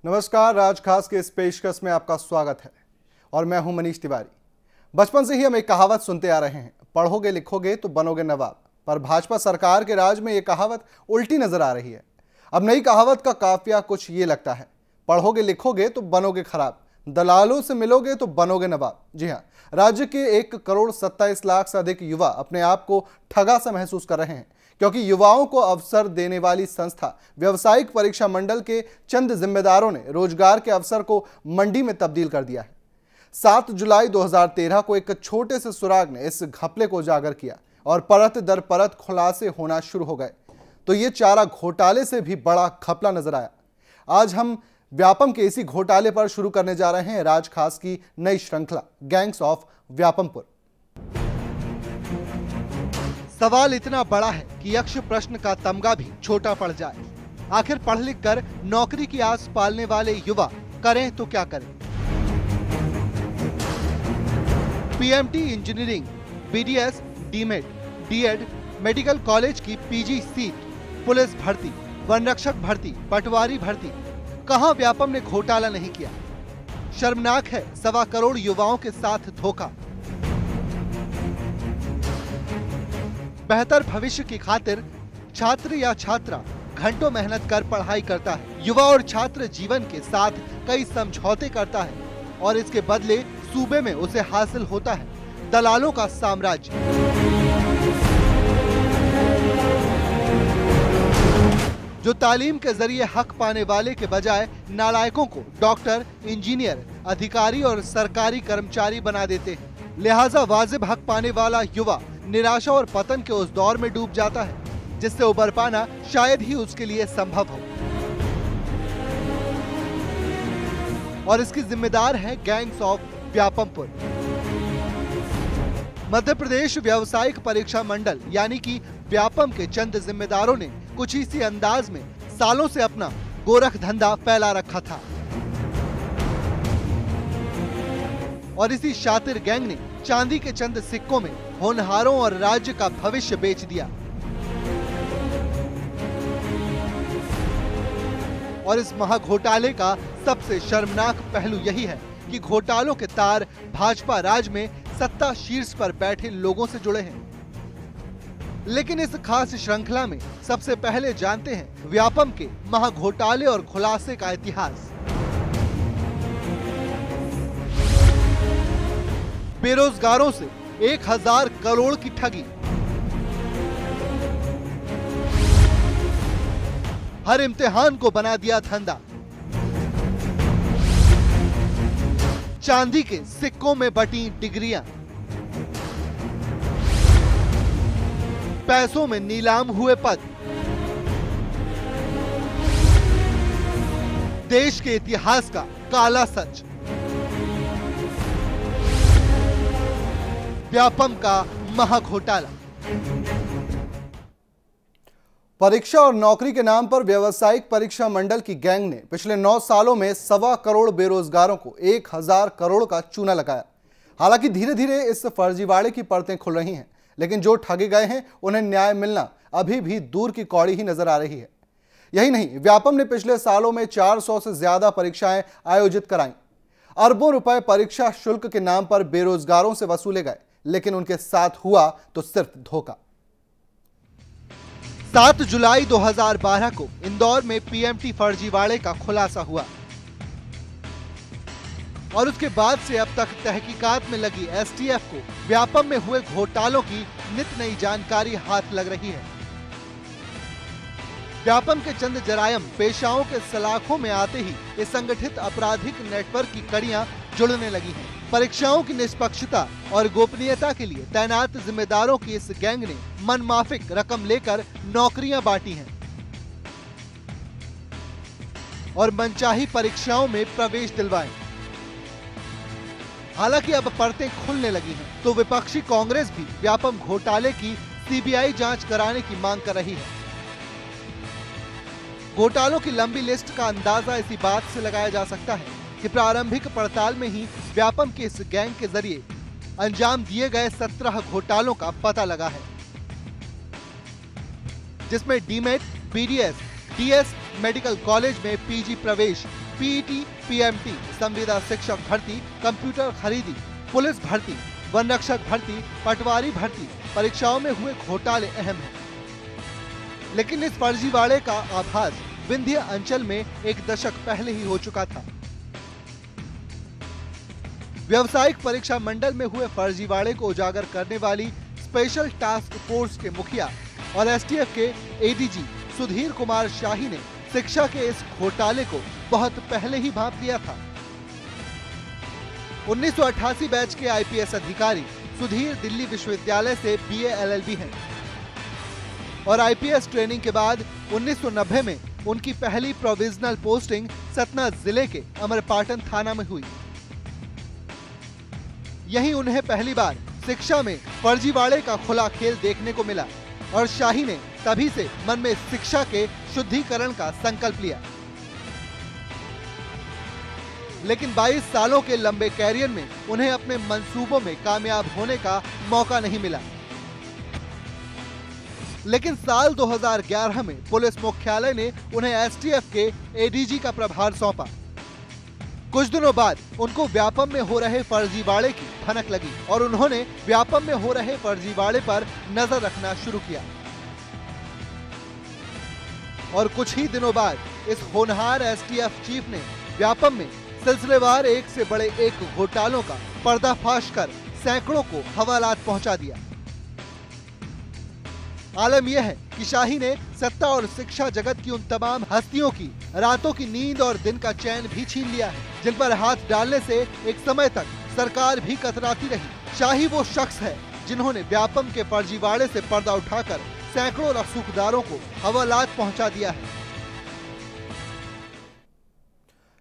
नमस्कार, राज खास के इस पेशकश में आपका स्वागत है और मैं हूं मनीष तिवारी। बचपन से ही हम एक कहावत सुनते आ रहे हैं, पढ़ोगे लिखोगे तो बनोगे नवाब। पर भाजपा सरकार के राज में ये कहावत उल्टी नजर आ रही है। अब नई कहावत का काफिया कुछ ये लगता है, पढ़ोगे लिखोगे तो बनोगे खराब, दलालों से मिलोगे तो बनोगे नवाब। जी हाँ, राज्य के 1,27,00,000 से अधिक युवा अपने आप को ठगा सा महसूस कर रहे हैं, क्योंकि युवाओं को अवसर देने वाली संस्था व्यावसायिक परीक्षा मंडल के चंद जिम्मेदारों ने रोजगार के अवसर को मंडी में तब्दील कर दिया है। 7 जुलाई 2013 को एक छोटे से सुराग ने इस घपले को उजागर किया और परत दर परत खुलासे होना शुरू हो गए, तो ये चारा घोटाले से भी बड़ा घपला नजर आया। आज हम व्यापम के इसी घोटाले पर शुरू करने जा रहे हैं राज खास की नई श्रृंखला गैंग्स ऑफ व्यापमपुर। सवाल इतना बड़ा है कि यक्ष प्रश्न का तमगा भी छोटा पड़ जाए। आखिर पढ़ लिख कर नौकरी की आस पालने वाले युवा करें तो क्या करें? पीएमटी इंजीनियरिंग, बीडीएस, डीमेड, डीएड, मेडिकल कॉलेज की पीजी सीट, पुलिस भर्ती, वनरक्षक भर्ती, पटवारी भर्ती, कहां व्यापम ने घोटाला नहीं किया? शर्मनाक है 1.25 करोड़ युवाओं के साथ धोखा। बेहतर भविष्य की खातिर छात्र या छात्रा घंटों मेहनत कर पढ़ाई करता है। युवा और छात्र जीवन के साथ कई समझौते करता है और इसके बदले सूबे में उसे हासिल होता है दलालों का साम्राज्य। जो तालीम के जरिए हक पाने वाले के बजाय नालायकों को डॉक्टर, इंजीनियर, अधिकारी और सरकारी कर्मचारी बना देते हैं। लिहाजा वाजिब हक पाने वाला युवा निराशा और पतन के उस दौर में डूब जाता है जिससे उबर पाना शायद ही उसके लिए संभव हो। और इसकी जिम्मेदार है गैंग्स ऑफ व्यापमपुर। मध्य प्रदेश व्यावसायिक परीक्षा मंडल यानी कि व्यापम के चंद जिम्मेदारों ने कुछ इसी अंदाज में सालों से अपना गोरख धंधा फैला रखा था और इसी शातिर गैंग ने चांदी के चंद सिक्कों में होनहारों और राज्य का भविष्य बेच दिया। और इस महाघोटाले का सबसे शर्मनाक पहलू यही है कि घोटालों के तार भाजपा राज में सत्ता शीर्ष पर बैठे लोगों से जुड़े हैं। लेकिन इस खास श्रृंखला में सबसे पहले जानते हैं व्यापम के महाघोटाले और खुलासे का इतिहास। बेरोजगारों से 1,000 करोड़ की ठगी, हर इम्तिहान को बना दिया धंधा, चांदी के सिक्कों में बटी डिग्रियां, पैसों में नीलाम हुए पद, देश के इतिहास का काला सच, व्यापम का महाघोटाला। परीक्षा और नौकरी के नाम पर व्यावसायिक परीक्षा मंडल की गैंग ने पिछले 9 सालों में 1.25 करोड़ बेरोजगारों को 1,000 करोड़ का चूना लगाया। हालांकि धीरे धीरे इस फर्जीवाड़े की परतें खुल रही हैं, लेकिन जो ठगे गए हैं उन्हें न्याय मिलना अभी भी दूर की कौड़ी ही नजर आ रही है। यही नहीं, व्यापम ने पिछले सालों में 400 से ज्यादा परीक्षाएं आयोजित कराईं। अरबों रुपए परीक्षा शुल्क के नाम पर बेरोजगारों से वसूले गए, लेकिन उनके साथ हुआ तो सिर्फ धोखा। 7 जुलाई 2012 को इंदौर में पीएमटी फर्जीवाड़े का खुलासा हुआ और उसके बाद से अब तक तहकीकात में लगी एसटीएफ को व्यापम में हुए घोटालों की नित नई जानकारी हाथ लग रही है। व्यापम के चंद जरायम पेशाओं के सलाखों में आते ही इस संगठित आपराधिक नेटवर्क की कड़ियां जुड़ने लगी हैं। परीक्षाओं की निष्पक्षता और गोपनीयता के लिए तैनात जिम्मेदारों की इस गैंग ने मनमाफिक रकम लेकर नौकरियां बांटी हैं और मनचाही परीक्षाओं में प्रवेश दिलवाए। हालांकि अब परतें खुलने लगी हैं, तो विपक्षी कांग्रेस भी व्यापम घोटाले की सीबीआई जांच कराने की मांग कर रही है। घोटालों की लंबी लिस्ट का अंदाजा इसी बात से लगाया जा सकता है कि प्रारंभिक पड़ताल में ही व्यापम के इस गैंग के जरिए अंजाम दिए गए 17 घोटालों का पता लगा है, जिसमें demat, BDS, DS, medical college में पीजी प्रवेश, पीईटी, पीएमटी, संविदा शिक्षक भर्ती, कंप्यूटर खरीदी, पुलिस भर्ती, वन रक्षक भर्ती, पटवारी भर्ती परीक्षाओं में हुए घोटाले अहम हैं। लेकिन इस फर्जीवाड़े का आभास विंध्य अंचल में एक दशक पहले ही हो चुका था। व्यावसायिक परीक्षा मंडल में हुए फर्जीवाड़े को उजागर करने वाली स्पेशल टास्क फोर्स के मुखिया और एसटीएफ के एडीजी सुधीर कुमार शाही ने शिक्षा के इस घोटाले को बहुत पहले ही भांप लिया था। 1988 बैच के आईपीएस अधिकारी सुधीर दिल्ली विश्वविद्यालय से बीए एलएलबी हैं और आईपीएस ट्रेनिंग के बाद 1990 में उनकी पहली प्रोविजनल पोस्टिंग सतना जिले के अमरपाटन थाना में हुई। यहीं उन्हें पहली बार शिक्षा में फर्जीवाड़े का खुला खेल देखने को मिला और शाही ने तभी से मन में शिक्षा के शुद्धिकरण का संकल्प लिया। लेकिन 22 सालों के लंबे कैरियर में उन्हें अपने मंसूबों में कामयाब होने का मौका नहीं मिला। लेकिन साल 2011 में पुलिस मुख्यालय ने उन्हें एसटीएफ के एडीजी का प्रभार सौंपा। कुछ दिनों बाद उनको व्यापम में हो रहे फर्जीवाड़े की भनक लगी और उन्होंने व्यापम में हो रहे फर्जीवाड़े पर नजर रखना शुरू किया। और कुछ ही दिनों बाद इस होनहार एसटीएफ चीफ ने व्यापम में सिलसिलेवार एक से बड़े एक घोटालों का पर्दाफाश कर सैकड़ों को हवालात पहुंचा दिया। आलम यह है कि शाही ने सत्ता और शिक्षा जगत की उन तमाम हस्तियों की रातों की नींद और दिन का चैन भी छीन लिया है, जिन पर हाथ डालने से एक समय तक सरकार भी कतराती रही। शाही वो शख्स है जिन्होंने व्यापम के फर्जीवाड़े से पर्दा उठाकर सैकड़ों रसूखदारों को हवालात पहुंचा दिया है।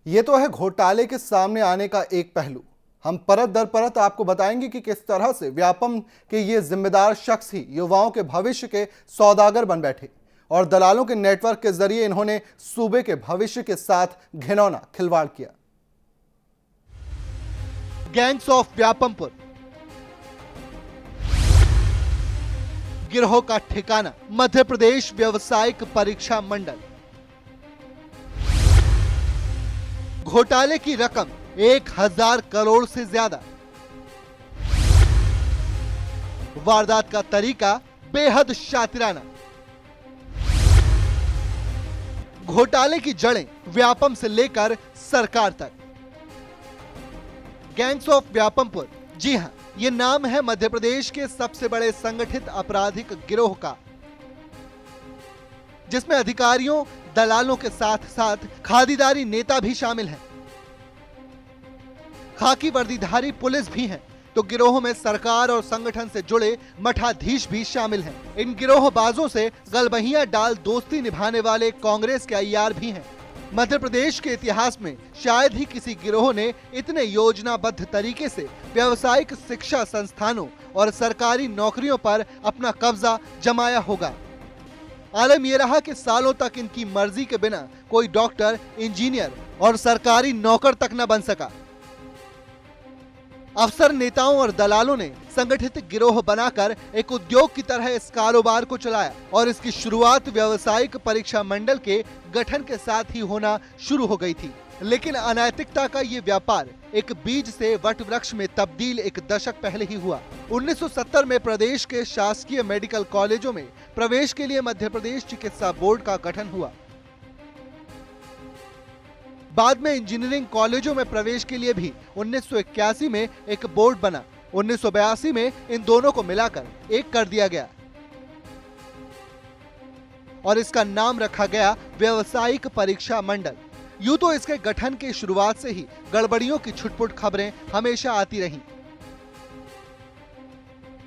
ये तो है घोटाले के सामने आने का एक पहलू। हम परत दर परत आपको बताएंगे कि किस तरह से व्यापम के ये जिम्मेदार शख्स ही युवाओं के भविष्य के सौदागर बन बैठे और दलालों के नेटवर्क के जरिए इन्होंने सूबे के भविष्य के साथ घिनौना खिलवाड़ किया। गैंग्स ऑफ व्यापमपुर गिरोह का ठिकाना मध्य प्रदेश व्यावसायिक परीक्षा मंडल। घोटाले की रकम 1000 करोड़ से ज्यादा। वारदात का तरीका बेहद शातिराना। घोटाले की जड़ें व्यापम से लेकर सरकार तक। गैंग्स ऑफ व्यापमपुर, जी हां, यह नाम है मध्य प्रदेश के सबसे बड़े संगठित आपराधिक गिरोह का, जिसमें अधिकारियों, दलालों के साथ साथ खादीदारी नेता भी शामिल हैं। खाकी वर्दीधारी पुलिस भी हैं, तो गिरोह में सरकार और संगठन से जुड़े मठाधीश भी शामिल हैं। इन गिरोहबाजों से गलबहिया डाल दोस्ती निभाने वाले कांग्रेस के अय्यार भी हैं। मध्य प्रदेश के इतिहास में शायद ही किसी गिरोह ने इतने योजनाबद्ध तरीके से व्यावसायिक शिक्षा संस्थानों और सरकारी नौकरियों पर अपना कब्जा जमाया होगा। आलम यह रहा कि सालों तक इनकी मर्जी के बिना कोई डॉक्टर, इंजीनियर और सरकारी नौकर तक न बन सका। अफसर, नेताओं और दलालों ने संगठित गिरोह बनाकर एक उद्योग की तरह इस कारोबार को चलाया और इसकी शुरुआत व्यावसायिक परीक्षा मंडल के गठन के साथ ही होना शुरू हो गई थी। लेकिन अनैतिकता का ये व्यापार एक बीज से वट वृक्ष में तब्दील एक दशक पहले ही हुआ। 1970 में प्रदेश के शासकीय मेडिकल कॉलेजों में प्रवेश के लिए मध्य प्रदेश चिकित्सा बोर्ड का गठन हुआ। बाद में इंजीनियरिंग कॉलेजों में प्रवेश के लिए भी 1981 में एक बोर्ड बना। 1982 में इन दोनों को मिलाकर एक कर दिया गया और इसका नाम रखा गया व्यावसायिक परीक्षा मंडल। यूं तो इसके गठन की शुरुआत से ही गड़बड़ियों की छुटपुट खबरें हमेशा आती रहीं,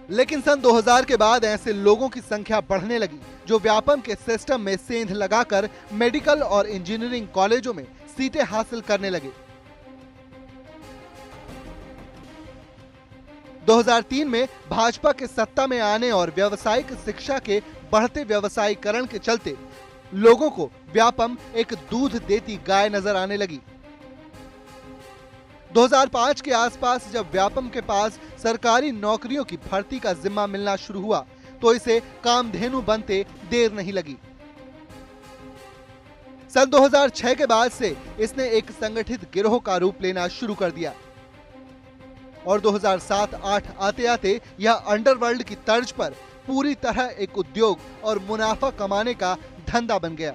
लेकिन सन 2000 के बाद ऐसे लोगों की संख्या बढ़ने लगी जो व्यापम के सिस्टम में सेंध लगाकर मेडिकल और इंजीनियरिंग कॉलेजों में सीटें हासिल करने लगे। 2003 में भाजपा के सत्ता में आने और व्यावसायिक शिक्षा के बढ़ते व्यवसायीकरण के चलते लोगों को व्यापम एक दूध देती गाय नजर आने लगी। 2005 के आसपास जब व्यापम के पास सरकारी नौकरियों की भर्ती का जिम्मा मिलना शुरू हुआ तो इसे कामधेनु बनते देर नहीं लगी। सन 2006 के बाद से इसने एक संगठित गिरोह का रूप लेना शुरू कर दिया और 2007-8 आते आते यह अंडरवर्ल्ड की तर्ज पर पूरी तरह एक उद्योग और मुनाफा कमाने का धंधा बन गया।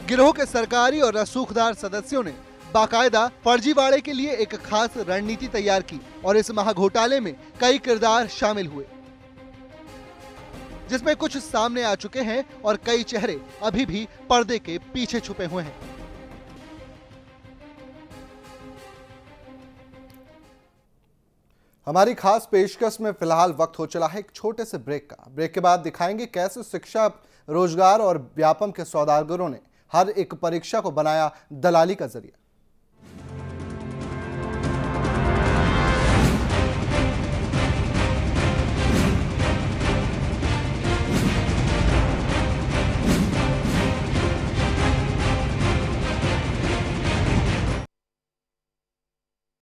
गिरोह के सरकारी और रसूखदार सदस्यों ने बाकायदा फर्जीवाड़े के लिए एक खास रणनीति तैयार की और इस महाघोटाले में कई किरदार शामिल हुए, जिसमें कुछ सामने आ चुके हैं और कई चेहरे अभी भी पर्दे के पीछे छुपे हुए हैं। हमारी खास पेशकश में फिलहाल वक्त हो चला है एक छोटे से ब्रेक का। ब्रेक के बाद दिखाएंगे कैसे शिक्षा, रोजगार और व्यापम के सौदागरों ने हर एक परीक्षा को बनाया दलाली का जरिया।